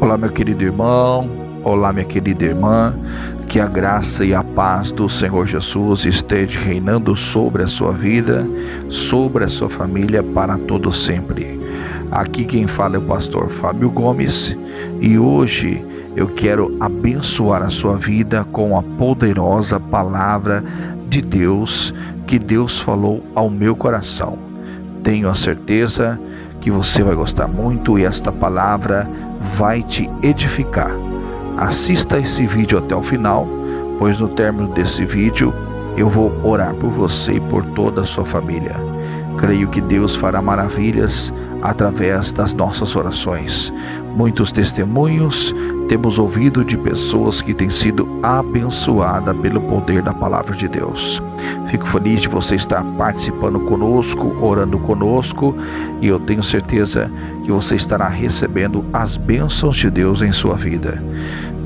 Olá, meu querido irmão, olá, minha querida irmã, que a graça e a paz do Senhor Jesus esteja reinando sobre a sua vida, sobre a sua família, para todo sempre. Aqui quem fala é o pastor Fábio Gomes e hoje eu quero abençoar a sua vida com a poderosa palavra de Deus que Deus falou ao meu coração. Tenho a certeza que você vai gostar muito e esta palavra vai te edificar. Assista esse vídeo até o final, pois no término desse vídeo eu vou orar por você e por toda a sua família. Creio que Deus fará maravilhas através das nossas orações. Muitos testemunhos temos ouvido de pessoas que têm sido abençoadas pelo poder da palavra de Deus. Fico feliz de você estar participando conosco, orando conosco, e eu tenho certeza que você estará recebendo as bênçãos de Deus em sua vida,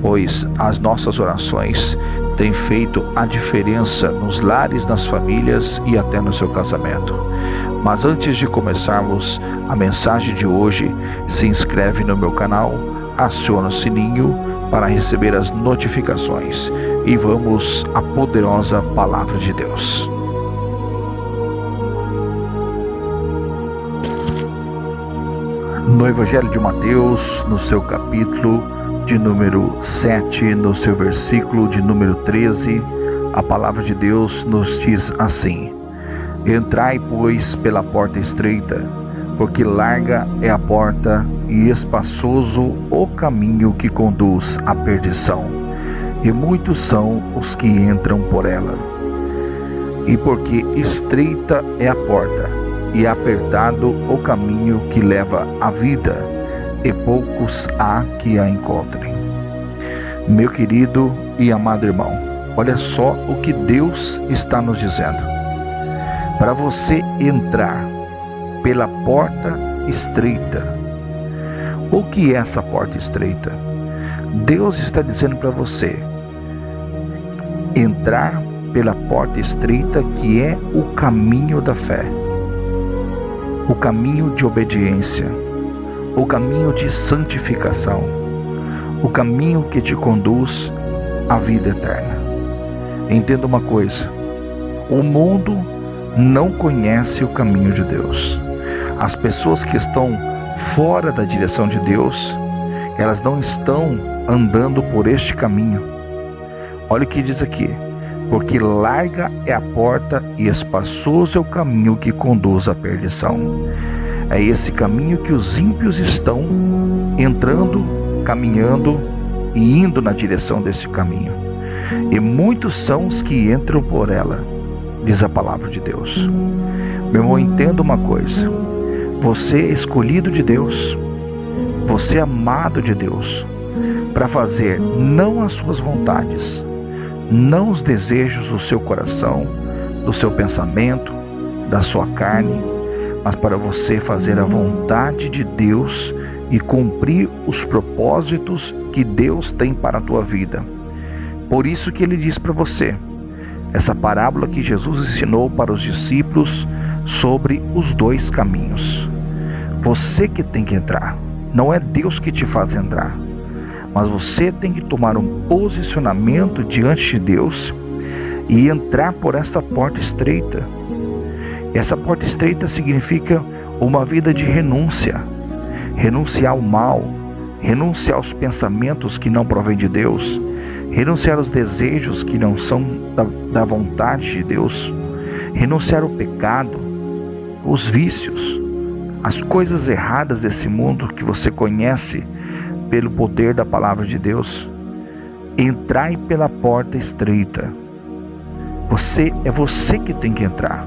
pois as nossas orações têm feito a diferença nos lares, nas famílias e até no seu casamento. Mas antes de começarmos a mensagem de hoje, se inscreve no meu canal, aciona o sininho para receber as notificações e vamos à poderosa palavra de Deus. No Evangelho de Mateus, no seu capítulo de número 7, no seu versículo de número 13, a palavra de Deus nos diz assim: Entrai, pois, pela porta estreita, porque larga é a porta e espaçoso o caminho que conduz à perdição, e muitos são os que entram por ela. E porque estreita é a porta, e apertado o caminho que leva à vida, e poucos há que a encontrem. Meu querido e amado irmão, olha só o que Deus está nos dizendo. Para você entrar pela porta estreita. O que é essa porta estreita? Deus está dizendo para você entrar pela porta estreita, que é o caminho da fé, o caminho de obediência, o caminho de santificação, o caminho que te conduz à vida eterna. Entenda uma coisa: o mundo não conhece o caminho de Deus. As pessoas que estão fora da direção de Deus, elas não estão andando por este caminho. Olha o que diz aqui: porque larga é a porta e espaçoso é o caminho que conduz à perdição. É esse caminho que os ímpios estão entrando, caminhando e indo na direção desse caminho. E muitos são os que entram por ela, diz a palavra de Deus. Meu irmão, entenda uma coisa: você é escolhido de Deus, você é amado de Deus, para fazer não as suas vontades, não os desejos do seu coração, do seu pensamento, da sua carne, mas para você fazer a vontade de Deus e cumprir os propósitos que Deus tem para a tua vida. Por isso que ele diz para você essa parábola que Jesus ensinou para os discípulos sobre os dois caminhos. Você que tem que entrar, não é Deus que te faz entrar, mas você tem que tomar um posicionamento diante de Deus e entrar por essa porta estreita. Essa porta estreita significa uma vida de renúncia, renunciar ao mal, renunciar aos pensamentos que não provêm de Deus, renunciar aos desejos que não são da vontade de Deus, renunciar ao pecado, os vícios, as coisas erradas desse mundo que você conhece pelo poder da palavra de Deus. Entrai pela porta estreita. É você que tem que entrar.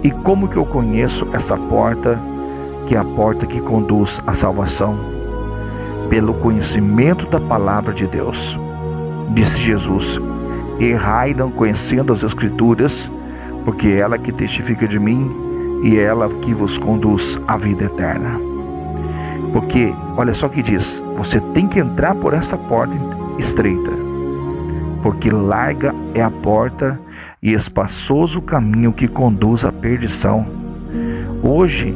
E como que eu conheço essa porta, que é a porta que conduz à salvação? Pelo conhecimento da palavra de Deus. Disse Jesus: errai não conhecendo as Escrituras, porque é ela que testifica de mim e é ela que vos conduz à vida eterna. Porque, olha só o que diz: você tem que entrar por essa porta estreita. porque larga é a porta e espaçoso o caminho que conduz à perdição. Hoje,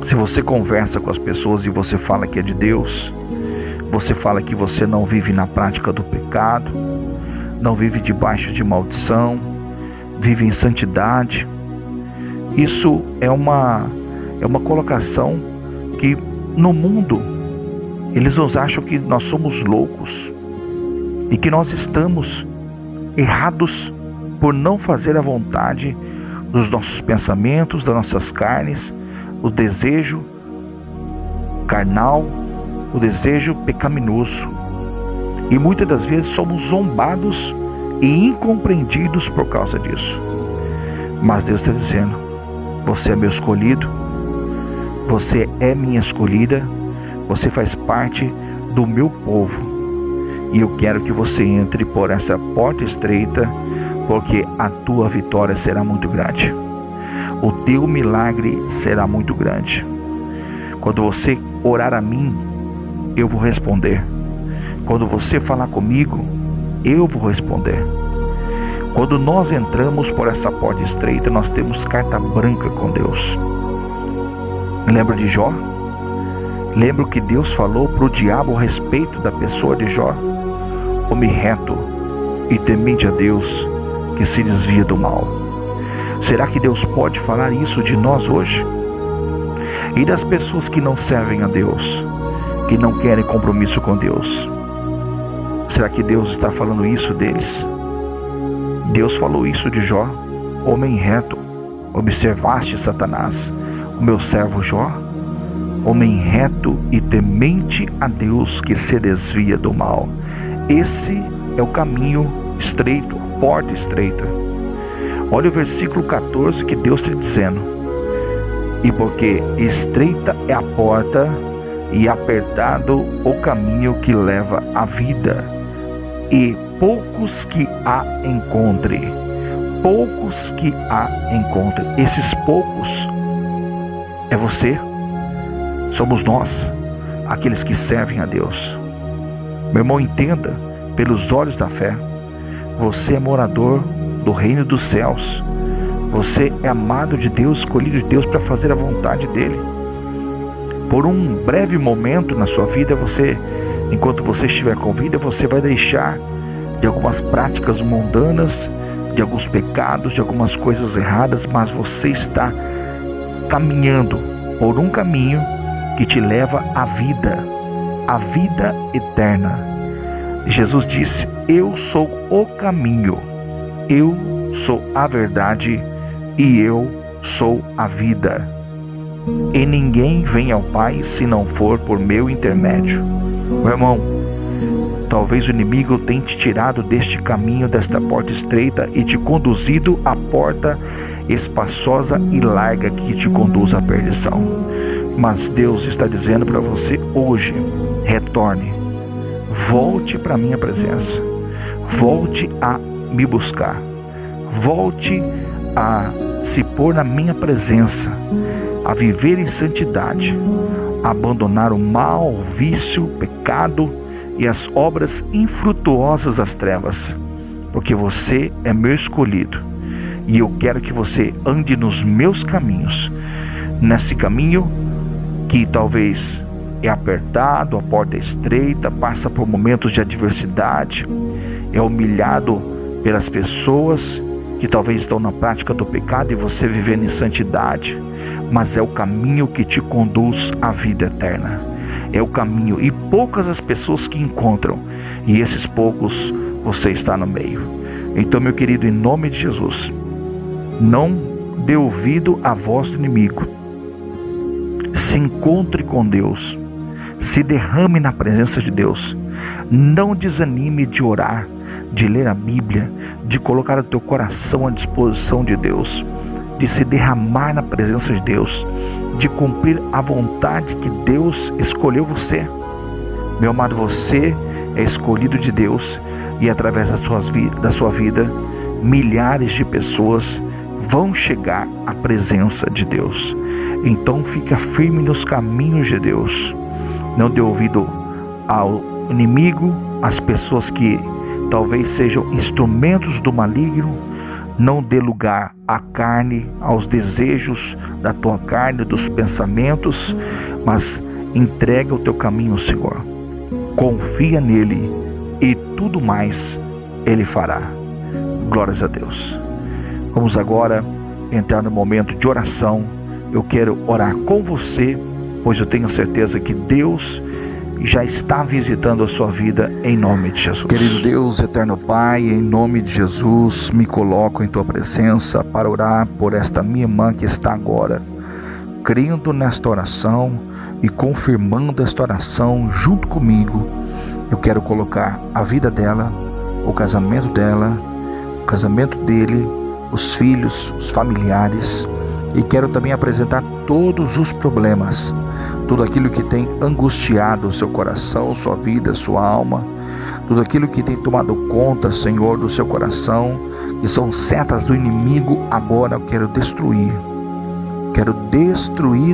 se você conversa com as pessoas e você fala que é de Deus, você fala que você não vive na prática do pecado, não vive debaixo de maldição, vive em santidade, isso é uma colocação que no mundo eles nos acham que nós somos loucos e que nós estamos errados por não fazer a vontade dos nossos pensamentos, das nossas carnes, o desejo carnal, o desejo pecaminoso. E muitas das vezes somos zombados e incompreendidos por causa disso. Mas Deus está dizendo: você é meu escolhido, você é minha escolhida, você faz parte do meu povo. E eu quero que você entre por essa porta estreita, porque a tua vitória será muito grande. O teu milagre será muito grande. Quando você orar a mim, eu vou responder. Quando você falar comigo, eu vou responder. Quando nós entramos por essa porta estreita, nós temos carta branca com Deus. Lembra de Jó? Lembra o que Deus falou para o diabo a respeito da pessoa de Jó? Homem reto e temente a Deus, que se desvia do mal. Será que Deus pode falar isso de nós hoje? E das pessoas que não servem a Deus, que não querem compromisso com Deus? Será que Deus está falando isso deles? Deus falou isso de Jó: homem reto, observaste Satanás, o meu servo Jó? Homem reto e temente a Deus, que se desvia do mal. Esse é o caminho estreito, a porta estreita. Olha o versículo 14 que Deus está dizendo: e porque estreita é a porta e apertado o caminho que leva à vida, e poucos que a encontre. Poucos que a encontre. Esses poucos é você, somos nós, aqueles que servem a Deus. Meu irmão, entenda, pelos olhos da fé, você é morador do reino dos céus. Você é amado de Deus, escolhido de Deus para fazer a vontade dele. Por um breve momento na sua vida, enquanto você estiver com vida, você vai deixar de algumas práticas mundanas, de alguns pecados, de algumas coisas erradas, mas você está caminhando por um caminho que te leva à vida eterna. Jesus disse: eu sou o caminho, eu sou a verdade e eu sou a vida. E ninguém vem ao Pai se não for por meu intermédio. Meu irmão, talvez o inimigo tenha te tirado deste caminho, desta porta estreita, e te conduzido à porta espaçosa e larga que te conduz à perdição. Mas Deus está dizendo para você hoje: retorne, volte para a minha presença, volte a me buscar, volte a se pôr na minha presença, a viver em santidade, a abandonar o mal, o vício, o pecado e as obras infrutuosas das trevas, porque você é meu escolhido e eu quero que você ande nos meus caminhos, nesse caminho que talvez é apertado, a porta é estreita, passa por momentos de adversidade, é humilhado pelas pessoas que talvez estão na prática do pecado e você vivendo em santidade, mas é o caminho que te conduz à vida eterna. É o caminho, e poucas as pessoas que encontram, e esses poucos você está no meio. Então, meu querido, em nome de Jesus, não dê ouvido à voz do inimigo. Se encontre com Deus, se derrame na presença de Deus. Não desanime de orar, de ler a Bíblia, de colocar o teu coração à disposição de Deus, de se derramar na presença de Deus, de cumprir a vontade que Deus escolheu você. Meu amado, você é escolhido de Deus, e através da sua vida, milhares de pessoas vão chegar à presença de Deus. Então fica firme nos caminhos de Deus. Não dê ouvido ao inimigo, às pessoas que talvez sejam instrumentos do maligno. Não dê lugar à carne, aos desejos da tua carne, dos pensamentos, mas entrega o teu caminho ao Senhor. Confia nele e tudo mais ele fará. Glórias a Deus. Vamos agora entrar no momento de oração. Eu quero orar com você, pois eu tenho certeza que Deus já está visitando a sua vida em nome de Jesus. Querido Deus, eterno Pai, em nome de Jesus, me coloco em tua presença para orar por esta minha irmã que está agora crendo nesta oração e confirmando esta oração junto comigo. Eu quero colocar a vida dela, o casamento dela, o casamento dele, os filhos, os familiares, e quero também apresentar todos os problemas, tudo aquilo que tem angustiado o seu coração, sua vida, sua alma, tudo aquilo que tem tomado conta, Senhor, do seu coração, que são setas do inimigo. Agora eu quero destruir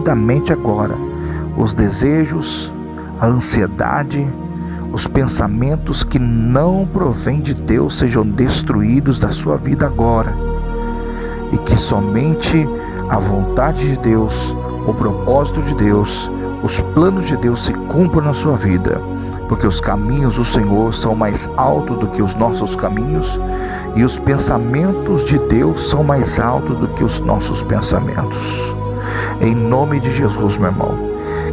da mente agora os desejos, a ansiedade, os pensamentos que não provêm de Deus sejam destruídos da sua vida agora, e que somente a vontade de Deus, o propósito de Deus, os planos de Deus se cumpram na sua vida, porque os caminhos do Senhor são mais altos do que os nossos caminhos, e os pensamentos de Deus são mais altos do que os nossos pensamentos. Em nome de Jesus, meu irmão,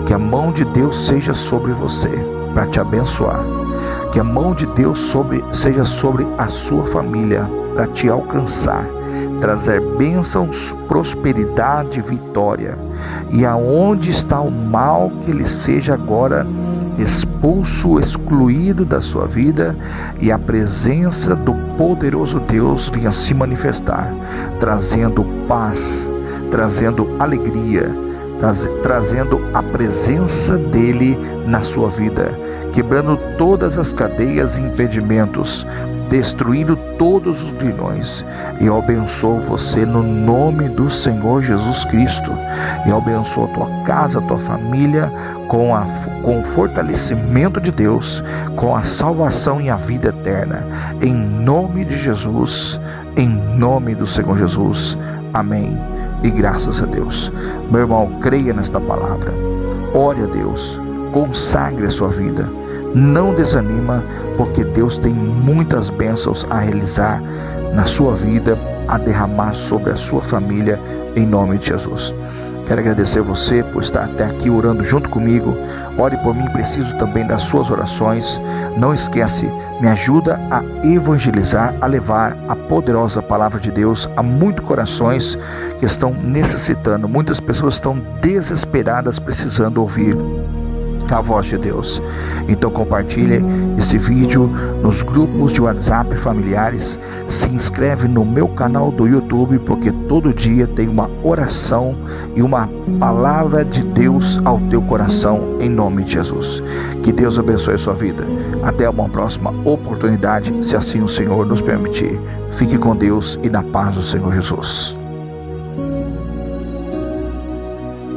que a mão de Deus seja sobre você para te abençoar, que a mão de Deus seja sobre a sua família para te alcançar, trazer bênçãos, prosperidade, vitória, e aonde está o mal, que ele seja agora expulso, excluído da sua vida, e a presença do poderoso Deus venha se manifestar, trazendo paz, trazendo alegria, trazendo a presença dele na sua vida, quebrando todas as cadeias e impedimentos, destruindo todos os grilhões. E eu abençoo você no nome do Senhor Jesus Cristo. E eu abençoo a tua casa, a tua família, com o fortalecimento de Deus, com a salvação e a vida eterna. Em nome de Jesus, em nome do Senhor Jesus. Amém. E graças a Deus. Meu irmão, creia nesta palavra. Ore a Deus. Consagre a sua vida. Não desanima, porque Deus tem muitas bênçãos a realizar na sua vida, a derramar sobre a sua família, em nome de Jesus. Quero agradecer você por estar até aqui orando junto comigo. Ore por mim, preciso também das suas orações. Não esquece, me ajuda a evangelizar, a levar a poderosa palavra de Deus a muitos corações que estão necessitando. Muitas pessoas estão desesperadas, precisando ouvir a voz de Deus. Então compartilhe esse vídeo nos grupos de WhatsApp familiares. Se inscreve no meu canal do YouTube, porque todo dia tem uma oração e uma palavra de Deus ao teu coração, em nome de Jesus. Que Deus abençoe a sua vida. Até uma próxima oportunidade, se assim o Senhor nos permitir. Fique com Deus e na paz do Senhor Jesus.